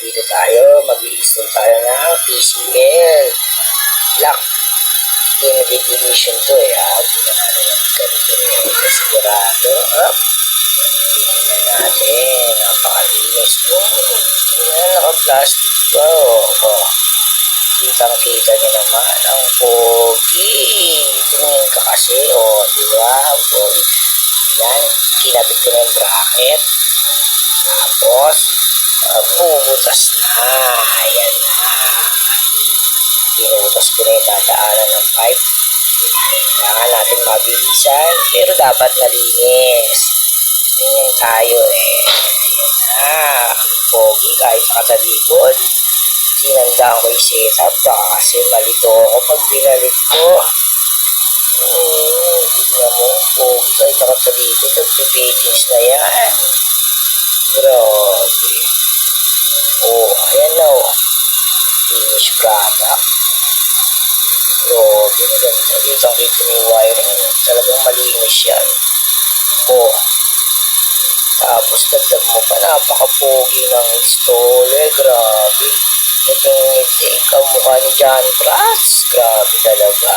nandito tayo, mag-i-install tayo ng TCL Black Limited Edition to tingnan natin ang ganito sigurado. Tingnan natin, napakalinis mo. Naka-plastic pa kitang kita nyo naman ang pogi. Tingin ka kasi diba boy, yan, kinabit ko na yung bracket. Tapos, bubutas na. Ayan na. Binutas ko na yung dadaanan ng pipe. Kailangan natin mabilisan, pero dapat malinis. Tingin tayo Ayan na. Pogi, kahit nakatalikod. Sinandaan ko yung setup. Baka kasi malito ako pag binalik ko. Tingnan mo, pogi, kahit nakatalikod. Nagpipaintings na yan. Grabe. Ayan na finish product. Grabe, ganda. Kitang-kita yung wiring. Talagang malinis yan. Tapos dagdag mo pa, napaka-pogi ng installer. Grabe. Ngiti-ngiti, kamukha ni Johnny Brass. Grabe talaga.